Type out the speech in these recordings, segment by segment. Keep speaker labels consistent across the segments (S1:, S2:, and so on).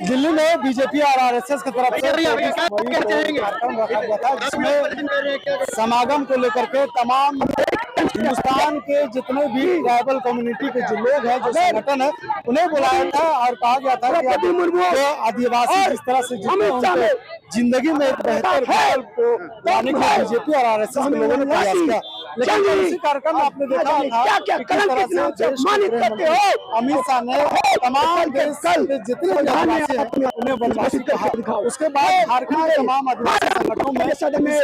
S1: दिल्ली में बीजेपी और आरएसएस की तरफ से कार्यक्रम रखा गया था, जिसमें समागम को लेकर के तमाम हिंदुस्तान के जितने भी ट्राइबल कम्युनिटी के जो लोग हैं, जो संगठन है, उन्हें बुलाया था और कहा गया था कि जो आदिवासी जिस तरह से जिंदगी में एक बेहतर विकल्प को लाने के लिए बीजेपी और आरएसएस के लोगों ने प्रयास किया। लेकिन इसी कार्यक्रम में आपने देखा था कि किस तरह से देश के गृहमंत्री अमित शाह ने तमाम देश के जितने आदिवासी हैं उन्हें वनवासी कहा। उसके बाद झारखंड के तमाम आदिवासी संगठनों में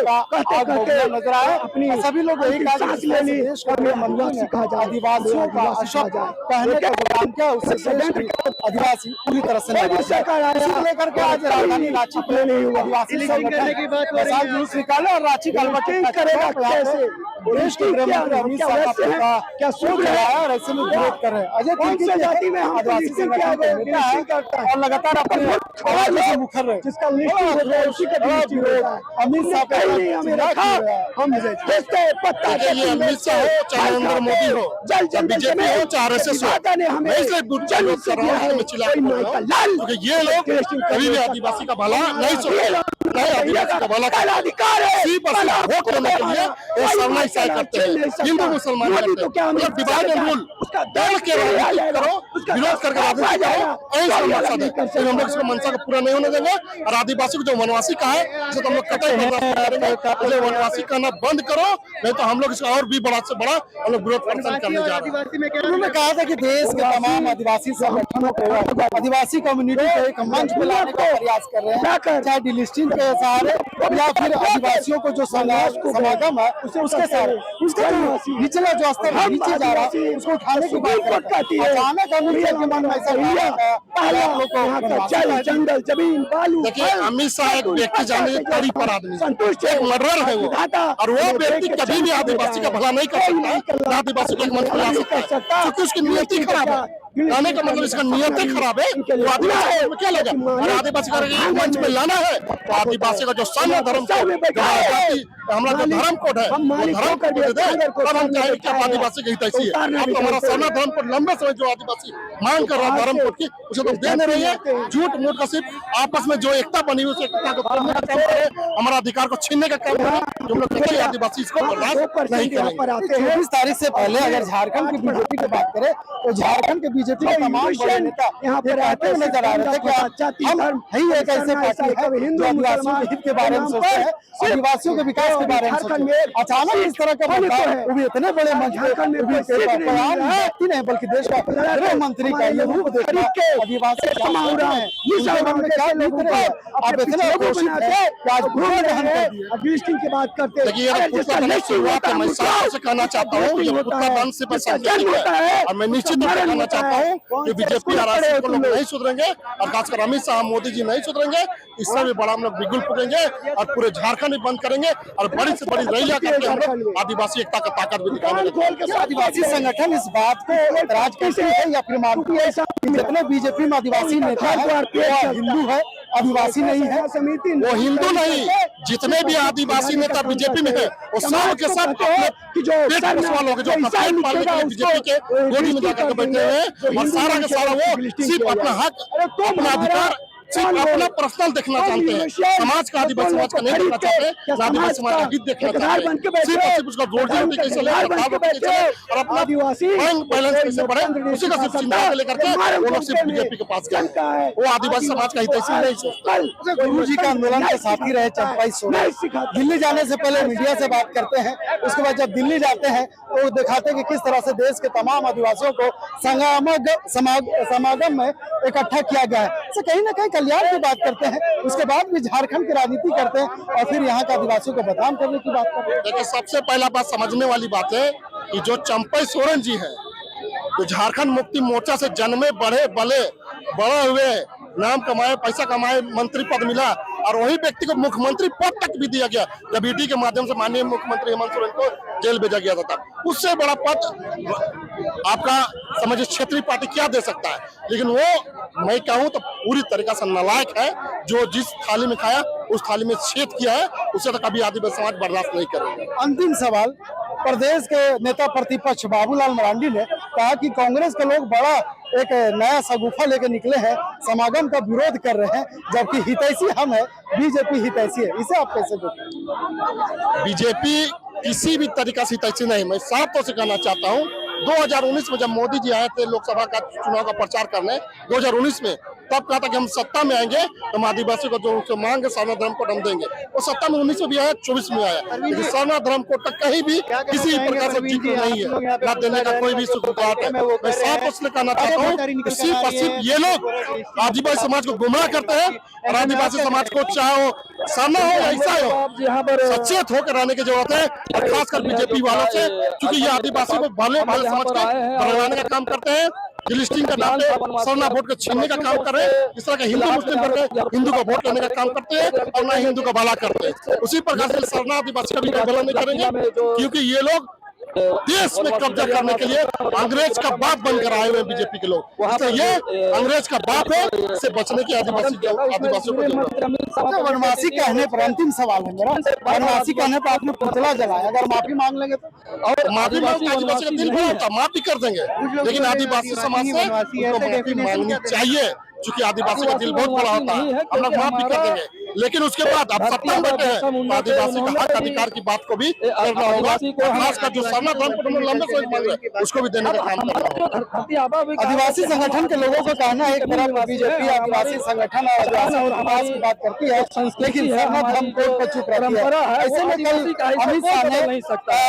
S1: आग भड़कना नजर आया। सभी लोग यही कहा कि देश का गृहमंत्री आदिवासियों का अशब्द कहने का जो काम किया, उससे देश के आदिवासी पूरी तरह से इसे लेकर के आज राजधानी रांची में आदिवासी संगठन जुलूस निकाले और रांची का करेगा कैसे देश के गृहमंत्री अमित शाह का क्या सोच रहा है और ऐसे में विरोध कर रहे हैं। अजय तिर्की जाति में आदिवासी संगठन के नेता है और लगातार अपने आवाज से मुखर रहे, जिसका अमित शाह पे हम
S2: ये अमित शाह हो चाहे नरेंद्र मोदी हो, बीजेपी हो चाहे आरएसएस हो, क्योंकि ये लोग कभी भी आदिवासी का भला नहीं सोचते, आदिवासी का भला वोट लेने के लिए ये सरनाई करते हैं। हिंदू मुसलमान डिवाइड एंड रूल दल के करो, विरोध करके राजनीति करो, यही मकसद है। हम लोग इसको मंशा को पूरा नहीं होने देंगे और आदिवासी को जो वनवासी का है जिसे तो हम लोग कतई करेंगे, वनवासी कहना बंद करो, नहीं तो हम लोग इसका और भी बड़ा से बड़ा हम लोग विरोध प्रदर्शन करने जा रहे हैं।
S1: उन्होंने कहा था कि देश के तमाम आदिवासी संगठनों को आदिवासी कम्युनिटी को एक मंच पे लाने का प्रयास कर रहे हैं, चाहे डिलिस्टिंग के सहारे या फिर आदिवासियों को जो समागम है उसके सहारे, उसका जो निचला जो स्तर नीचे जा रहा है उसको उठाने की बात करती है। अचानक अमित शाह के मन में ऐसा
S2: जंगल जमीन बालू। देखिए अमित शाह एक व्यक्ति जाने कड़ी पर आदमी, एक मर्डर है वो, और वो व्यक्ति कभी भी आदिवासी का भला नहीं कर सकता, आदिवासी को एक मंच पर ला सकता है क्योंकि उसकी नियति खराब है। लाने का मतलब इसका नियत ही खराब है, वो आदिवासी में क्या लगा और आदिवासी का मंच में लाना है तो आदिवासी का जो सन धर्म हमारा जो धर्म कोड है वो धर्म कोड दे दे, तब हम चाहेंगे कि आदिवासी की हितैषी है। अब तो हमारा सना धर्म कोड लंबे समय जो आदिवासी मांग कर रहा है धर्म कोड की, उसे तो दे नहीं रही है। झूठ मूठ का सिर्फ आपस में जो एकता बनी हुई उस एकता को तोड़ने का काम करे, हमारा अधिकार को छीनने का काम करे, जो हम लोग कभी आदिवासी इसको बर्दाश्त नहीं करेंगे।
S1: 24 तारीख से पहले अगर झारखंड की बीजेपी की बात करें तो झारखंड के बीजेपी के तमाम बड़े नेता यहाँ पर आते हुए नजर आ रहे थे कि हम ही एक ऐसे पार्टी है जो आदिवासियों के हित के बारे में सोचते हैं, आदिवासियों के विकास के बारे में सोचते हैं। अचानक इस तरह का बदलाव, वो भी इतने बड़े मंच व्यक्ति नहीं बल्कि देश का गृह मंत्री का ये रूप देखना आदिवासी आप इतने घोषित है कि आज डिलिस्टिंग की बात करते हैं।
S2: शुरुआत मैं से कहना चाहता हूँ ये पुतला दंड से और मैं निश्चित रूप से कहना चाहता हूँ कि बीजेपी आरएसएस को लोग नहीं सुधरेंगे और खासकर अमित शाह मोदी जी नहीं सुधरेंगे। इससे भी बड़ा हम लोग बिगुल फूकेंगे और पूरे झारखंड भी बंद करेंगे और बड़ी से बड़ी रैलियां करके हम लोग आदिवासी एकता का ताकत भी दिखाएंगे।
S1: आदिवासी संगठन इस बात को ऐतराज करते हैं या फिर मानती है जितने बीजेपी में आदिवासी नेता है हिंदू है, आदिवासी नहीं है।
S2: वो हिंदू नहीं, जितने भी आदिवासी नेता बीजेपी में है वो सब के सब जो बीजेपी के गोदी में जाकर बैठे हुए और सारा का सारा वो सिर्फ अपना हक अपना अधिकार सिर्फ अपना पर्सनल देखना चाहते हैं, समाज का आदिवासी समाज का नहीं देखना चाहते, आदिवासी समाज का हित देखना चाहते हैं। सिर्फ उसका रोजी कैसे ले और अपना बैंक बैलेंस कैसे बढ़े उसी का सिर्फ चिंता लेकर के वो लोग सिर्फ बीजेपी के पास गए। वो आदिवासी समाज का हित ऐसे नहीं सोचता।
S1: गुरु जी का आंदोलन के साथी रहे चंपाई सोरेन दिल्ली जाने से पहले मीडिया से बात करते हैं, उसके बाद जब दिल्ली जाते हैं तो दिखाते हैं कि किस तरह से देश के तमाम आदिवासियों को समागम में इकट्ठा किया गया है। कहीं ना कहीं कल्याण की बात करते हैं, उसके बाद भी झारखंड की राजनीति करते हैं और फिर यहाँ के आदिवासियों को बदनाम करने की बात करते हैं।
S2: देखिए सबसे पहला बात समझने वाली बात है कि जो चंपाई सोरेन जी है तो झारखंड मुक्ति मोर्चा से जन्मे बड़े हुए नाम कमाए पैसा कमाए मंत्री पद मिला और वही व्यक्ति को मुख्यमंत्री पद तक भी दिया गया जब ईडी के माध्यम से माननीय मुख्यमंत्री हेमंत सोरेन को जेल भेजा गया था। उससे बड़ा पद आपका समझिए क्षेत्रीय पार्टी क्या दे सकता है, लेकिन वो मैं कहूँ तो पूरी तरीका से नालायक है। जो जिस थाली में खाया उस थाली में छेद किया है, उसे तो कभी आदिवासी समाज बर्दाश्त नहीं करेगा।
S1: अंतिम सवाल, प्रदेश के नेता प्रतिपक्ष बाबूलाल मरांडी ने कहा कि कांग्रेस के लोग बड़ा एक नया शगुफा लेके निकले हैं, समागम का विरोध कर रहे हैं, जबकि हितैषी हम है, बीजेपी हितैषी है। इसे आप कैसे देखते?
S2: बीजेपी किसी भी तरीका से हितैषी नहीं। मैं साफ तौर से कहना चाहता हूँ, 2019 में जब मोदी जी आए थे लोकसभा का चुनाव का प्रचार करने 2019 में, तब कहा था कि हम सत्ता में आएंगे तो हम आदिवासी को जो मांगे सरना धर्म कोड हम देंगे। वो सत्ता में 19 में भी आया, 24 में आया, लेकिन सरना धर्म कोड तक कहीं भी किसी प्रकार से जिक्र नहीं है, ना देने का कोई भी शुरुआत है। मैं साफ तौर से कहना चाहता हूँ कि सिर्फ और सिर्फ ये लोग आदिवासी समाज को गुमराह करते हैं, और आदिवासी समाज को चाहे वो सामना हो या ऐसा हो, सचेत होकर रहने की जरूरत है, और खासकर बीजेपी वालों से, क्योंकि ये आदिवासी को भले भाले समझ के भरवाने का काम करते हैं, लिस्टिंग का नाम पे सरना वोट को छीनने का काम कर रहे हैं। इस तरह का हिंदू मुस्लिम करके हिंदू का वोट लेने का काम करते हैं, और ना हिंदू का भला करते हैं। उसी प्रकार से सरना आदिवासी का भी भला नहीं करेंगे, क्योंकि ये लोग देश में कब्जा करने के लिए अंग्रेज का बाप बनकर आए हुए बीजेपी के लोग। तो ये अंग्रेज का बाप है, इससे बचने की आदिवासियों को।
S1: वनवासी कहने पर अंतिम सवाल है मेरा, वनवासी कहने पर आपने पुतला जलाया, अगर माफी मांग लेंगे तो?
S2: और माफी मांग आदिवासी का दिल बड़ा होता, माफी कर देंगे, लेकिन आदिवासी समाज से उनको माफी मांगनी चाहिए, क्योंकि आदिवासी का दिल बहुत बड़ा होता है। हम लोग माफ भी कर देंगे, लेकिन उसके बाद अब सत्ता में बैठे हैं तो आदिवासी का हक अधिकार की बात को भी करना होगा। खासकर जो सरना धर्म को लंबे समय मांग रहे हैं उसको भी देने का काम करना होगा।
S1: आदिवासी संगठन के लोगों का कहना है, एक तरफ बीजेपी आदिवासी संगठन और आदिवासी समाज की बात करती है, लेकिन सरना धर्म कोड पर चुप रहती है। ऐसे में कल अमित शाह ने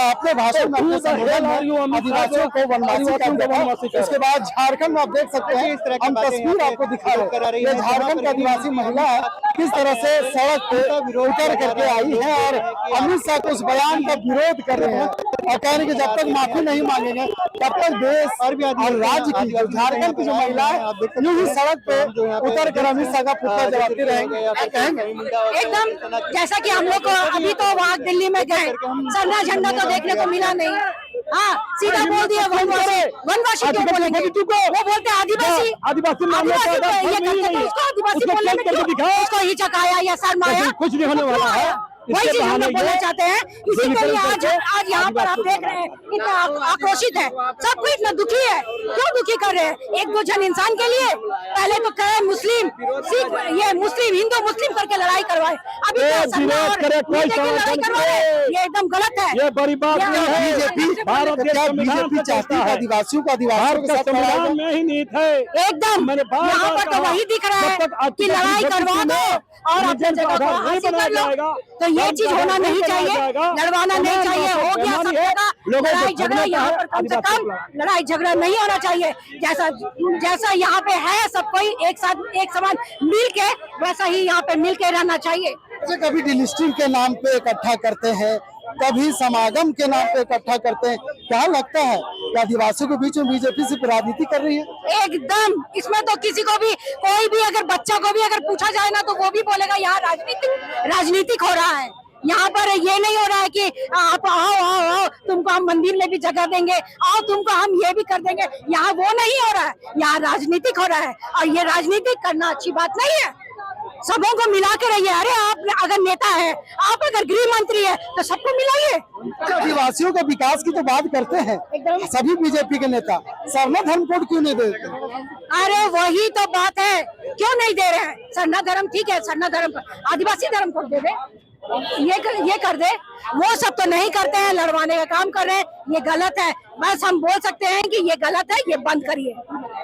S1: अपने भाषण में अपने संबोधन में आदिवासियों को वनवासी कह दिया। उसके बाद झारखंड में आप देख सकते हैं, हम तस्वीर आपको दिखा रहे हैं, झारखंड की आदिवासी महिला किस तरह से सड़क पे उतर करके आई है, और अमित शाह को उस बयान का विरोध कर रहे हैं, और कह रहे हैं कि जब तक माफी नहीं मांगेंगे तब तक देश और राज्य की, जो झारखंड की जो महिलाएं यूं ही सड़क पे उतर कर अमित शाह का पुतला जलाती रहेंगे।
S3: एकदम जैसा कि हम लोग को अभी तो वहाँ दिल्ली में गए, सरना झंडा तो देखने को मिला नहीं। हाँ, सीधा बोल दिया वनवासी। वनवासी क्यों बोलेंगे? वो बोलते आदिवासी, आदिवासी ये करते तो उसको आदिवासी बोलने में क्यों उसको हिचकाया या शर्माया?
S1: कुछ नहीं होने वाला है।
S3: वही चीज हम लोग बोलना चाहते हैं। इसी के लिए आज यहाँ पर आप देख रहे हैं इतना आक्रोशित है, सब कोई इतना दुखी है। क्यों दुखी कर रहे हैं? एक दो जन इंसान के लिए पहले तो कहे मुस्लिम सिख, ये मुस्लिम हिंदू मुस्लिम करके लड़ाई करवाए, अभी लड़ाई करवाए, ये एकदम गलत है।
S1: ये बड़ी बात नहीं है। बीजेपी चाहती है आदिवासियों को आदिवासियों के साथ लड़ाई में ही नहीं थे।
S3: एकदम यहाँ पर तो वही दिख रहा है कि लड़ाई करवा दो और अपने जगह को हासिल कर लो। तो ये चीज होना नहीं चाहिए, लड़वाना नहीं चाहिए। हो गया सब जगह लड़ाई झगड़ा, यहाँ पर कम से कम लड़ाई झगड़ा नहीं होना चाहिए। जैसा यहाँ पे है सब कोई एक साथ एक समान मिल के, वैसा ही यहाँ पे मिल के रहना चाहिए।
S1: कभी डिलिस्टिंग के नाम पे इकट्ठा करते हैं, कभी समागम के नाम पे इकट्ठा करते हैं। क्या लगता है कि आदिवासियों के बीच में बीजेपी सिर्फ राजनीति कर रही है?
S3: एकदम, इसमें तो किसी को भी, कोई भी अगर बच्चा को भी अगर पूछा जाए ना तो वो भी बोलेगा यहाँ राजनीतिक हो रहा है। यहाँ पर ये नहीं हो रहा है कि आप आओ तुमको हम मंदिर में भी जगह देंगे, आओ तुमको हम ये भी कर देंगे। यहाँ वो नहीं हो रहा है, यहाँ राजनीतिक हो रहा है, और ये राजनीतिक करना अच्छी बात नहीं है। सबों को मिला के रहिए। अरे आप अगर नेता है, आप अगर गृह मंत्री है तो सबको मिलाइए।
S1: आदिवासियों के विकास की तो बात करते हैं सभी बीजेपी के नेता, सरना धर्म कोड क्यों नहीं देते?
S3: अरे वही तो बात है, क्यों नहीं दे रहे हैं? सरना धर्म ठीक है, सरना धर्म आदिवासी धर्म कोड दे दे, ये कर दे। वो सब तो नहीं करते हैं, लड़वाने का काम कर रहे हैं, ये गलत है। बस हम बोल सकते हैं कि ये गलत है, ये बंद करिए।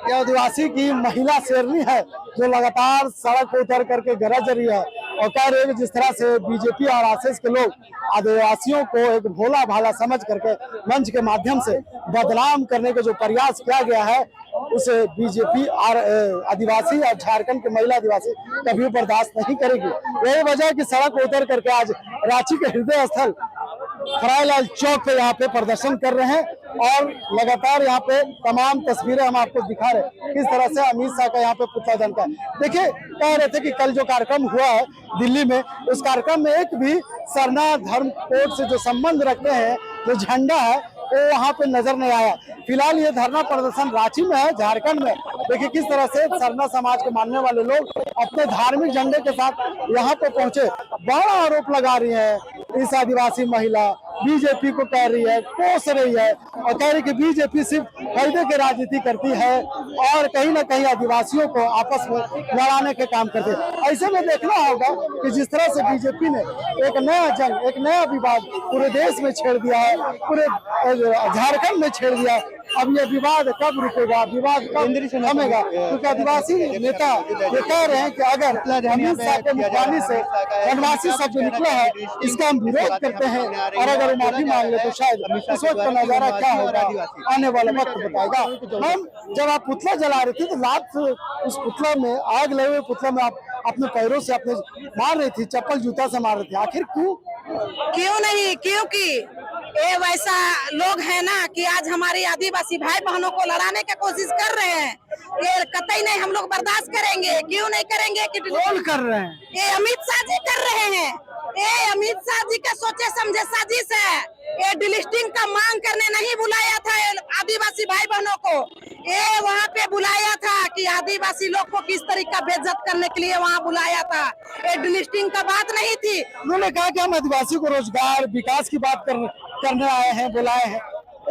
S1: ये आदिवासी की महिला शेरनी है जो लगातार सड़क पर उतर करके गरज रही है और कह रही है जिस तरह से बीजेपी और आरएसएस के लोग आदिवासियों को एक भोला भाला समझ करके मंच के माध्यम से बदनाम करने का जो प्रयास किया गया है, उसे बीजेपी और आदिवासी और झारखंड के महिला आदिवासी कभी बर्दाश्त नहीं करेगी। यही वजह है कि सड़क पर उतर करके आज रांची के हृदय स्थल खराईलाल चौक पे यहाँ पे प्रदर्शन कर रहे हैं, और लगातार यहाँ पे तमाम तस्वीरें हम आपको दिखा रहे हैं किस तरह से अमित शाह का यहाँ पे पुतला जलता है। देखिए, कह रहे थे कि कल जो कार्यक्रम हुआ है दिल्ली में, उस कार्यक्रम में एक भी सरना धर्म कोड से जो संबंध रखते हैं, जो झंडा है, वो वहाँ पे नजर नहीं आया। फिलहाल ये धरना प्रदर्शन रांची में है, झारखंड में। देखिए किस तरह से सरना समाज के मानने वाले लोग अपने धार्मिक झंडे के साथ यहाँ पे पहुंचे। बड़ा आरोप लगा रही है इस आदिवासी महिला बीजेपी को कह रही है, कोस रही है और कह रही कि बीजेपी सिर्फ फायदे की राजनीति करती है और कहीं ना कहीं आदिवासियों को आपस में लड़ाने के काम करती है। ऐसे में देखना होगा कि जिस तरह से बीजेपी ने एक नया जंग, एक नया विवाद पूरे देश में छेड़ दिया है, पूरे झारखंड में छेड़ दिया है। अब ये विवाद कब रुकेगा, विवाद कब थमेगा? क्योंकि आदिवासी नेता ये कह रहे हैं कि अगर अमित शाह के मुखानी से वनवासी शब्द निकला है, इसका हम विरोध करते हैं और अगर वो माफी मांग ले तो शायद इस वक्त का नजारा क्या होगा आने वाला वक्त बताएगा। हम जब आप पुतला जला रही थी तो रात उस पुतला में, आग लगे हुए पुतला में आप अपने पैरों से अपने मार रही थी, चप्पल जूता से मार रही थी, आखिर क्यों
S3: नहीं? क्योंकि ये वैसा लोग है ना कि आज हमारे आदिवासी भाई बहनों को लड़ाने की कोशिश कर रहे हैं। ये कतई नहीं हम लोग बर्दाश्त करेंगे। क्यों नहीं करेंगे? कि
S1: कौन कर रहे हैं?
S3: ये अमित शाह जी कर रहे हैं। ये अमित शाह जी का सोचे समझे साजिश है। ये डिलिस्टिंग का मांग करने नहीं बुलाया था आदिवासी भाई बहनों को, ये वहाँ पे बुलाया था कि आदिवासी लोग को किस तरीका बेइज्जत करने के लिए वहाँ बुलाया था। ये डिलिस्टिंग का बात नहीं थी।
S1: उन्होंने कहा कि हम आदिवासी को रोजगार विकास की बात करने आए हैं, बुलाए हैं।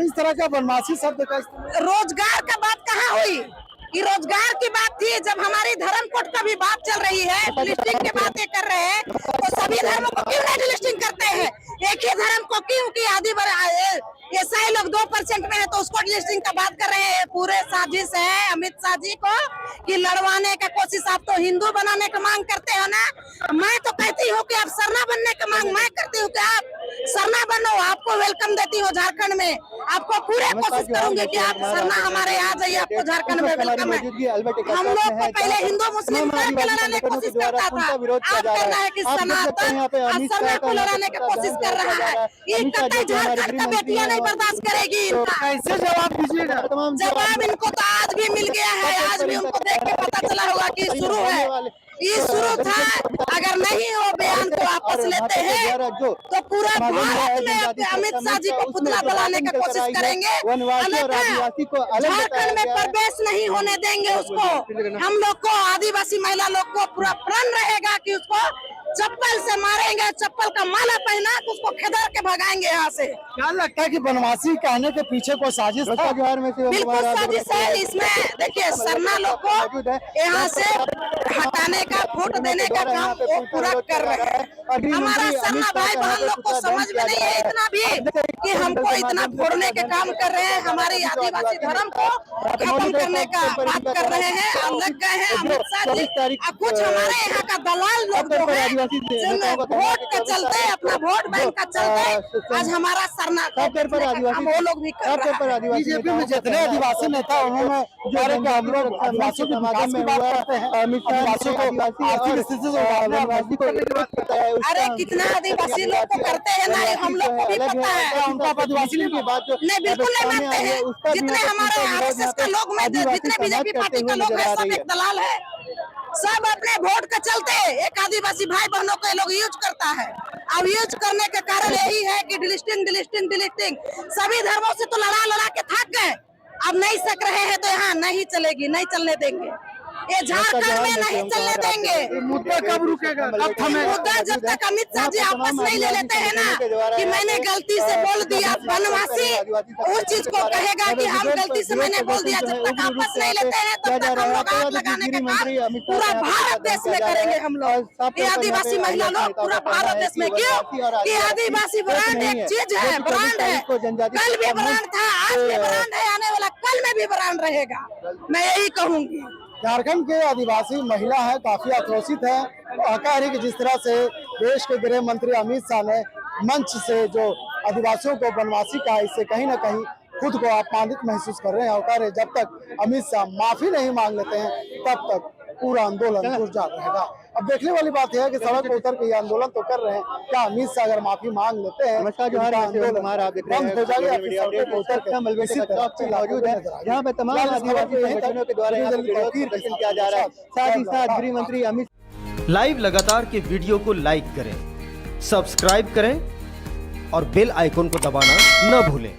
S1: इस तरह का बनवासी शब्द का
S3: रोजगार का बात कहाँ हुई? ये रोजगार की बात थी जब हमारी धर्म कोड का भी बात चल रही है। डिलिस्टिंग की बातें कर रहे हैं तो सभी धर्मों को क्यों नहीं डिलिस्टिंग करते हैं? एक ही धर्म को क्यों कि ईसाई लोग 2% में है तो उसको डिलिस्टिंग का बात कर रहे हैं। पूरे साजिश है अमित शाह जी को कि लड़वाने का कोशिश। आप तो हिंदू बनाने का मांग करते हो ना, मैं तो कहती हूँ कि आप सरना बनने का मांग मैं करती हूँ कि आप सरना बनो। आपको वेलकम देती हूँ झारखंड में, आपको पूरे कोशिश करूंगी कि आप सरना हमारे आ जाइए, आपको झारखंड में वेलकम है। हम लोग को पहले हिंदू मुस्लिम करके लड़ाने की कोशिश करता था, आप कर रहा है कि सनातन सरना को लड़ाने की कोशिश कर रहा है। ये कतई झारखंड का बेटियां नहीं बर्दाश्त करेगी।
S1: कैसे जवाब दीजिएगा?
S3: जवाब इनको तो आज भी मिल गया है। आज भी उनको देख के पता चला होगा कि शुरू है, ये शुरू था। अगर नहीं हो बयान को वापस लेते हैं तो पूरा भारत में अमित शाह जी को पुतला जलाने की कोशिश करेंगे। झारखंड में प्रवेश नहीं होने देंगे उसको। हम लोग को आदिवासी महिला लोग को पूरा प्रण रहेगा कि उसको चप्पल से मारेंगे, चप्पल का माला पहना तो उसको खदेड़ के भगाएंगे यहाँ से।
S1: क्या लगता है कि बनवासी कहने के पीछे कोई साजिश था?
S3: बिल्कुल साजिश है। इसमें देखिए सरना लोग को यहाँ से हटाने का, वोट देने का काम वो पूरा कर रहे हैं। हमारा सरना भाई बहन लोग को समझ में नहीं है इतना भी कि हमको इतना फोड़ने के काम कर रहे हैं। हमारी आदिवासी धर्म को खत्म करने का बात कर रहे हैं और लग गए हैं अमित शाह जी। कुछ हमारे यहाँ का दलाल लोग जो है वोट का चलते, अपना वोट बैंक का चलते आज हमारा सरना हम वो लोग भी कर रहे हैं।
S1: बीजेपी में जितने आदिवासी नेता उन्होंने हम लोग आदिवासियों के विकास की बात करते हैं, आदिवासियों को आर्थिक स्थिति से उभारने।
S3: अरे कितना आदिवासी लोग को करते हैं ना, हम लोग को भी पता है।
S1: उनका आदिवासी की बात
S3: नहीं बिल्कुल नहीं मानते हैं। जितने हमारे आरएसएस के लोग में, जितने बीजेपी पार्टी के लोग हैं सब एक दलाल है। सब अपने वोट के चलते एक आदिवासी भाई बहनों को लोग यूज करता है। अब यूज करने के कारण यही है कि डिलिस्टिंग सभी धर्मों से तो लड़ा के थक गए। अब नहीं सक रहे हैं तो यहाँ नहीं चलेगी, नहीं चलने देंगे। ये झारखंड में नहीं चलने देंगे।
S1: मुद्दा कब रुकेगा?
S3: मुद्दा जब तक अमित शाह जी वापस नहीं ले लेते हैं ना कि मैंने गलती से बोल दिया बनवासी, उस चीज को कहेगा कि हम गलती से मैंने बोल दिया। जब तक वापस नहीं लेते हैं तब तक हम लोग आग लगाने का काम पूरा भारत देश में करेंगे। हम लोग ये आदिवासी महिला लोग पूरा भारत देश में। क्यों कि आदिवासी ब्रांड एक चीज है, ब्रांड है। कल भी ब्रांड था, आज भी ब्रांड है, आने वाला कल में भी ब्रांड रहेगा। मैं यही कहूँगी।
S1: झारखंड के आदिवासी महिला है काफी आक्रोशित है। कह रही कि जिस तरह से देश के गृह मंत्री अमित शाह ने मंच से जो आदिवासियों को बनवासी कहा, इससे कहीं ना कहीं खुद को अपमानित महसूस कर रहे हैं। और कह रहे जब तक अमित शाह माफी नहीं मांग लेते हैं तब तक पूरा आंदोलन गुजर रहेगा। अब देखने वाली बात यह है कि सड़क पर उतर के ये आंदोलन तो कर रहे हैं, क्या अमित शाह अगर माफी मांग लेते हैं बंद हो जाएगा?
S4: यहाँ पे तमाम आदिवासी संगठनों के द्वारा किया जा रहा है। साथ ही साथ गृह मंत्री अमित
S5: लाइव लगातार के वीडियो को लाइक करें, सब्सक्राइब करें और बेल आइकन को दबाना न भूलें।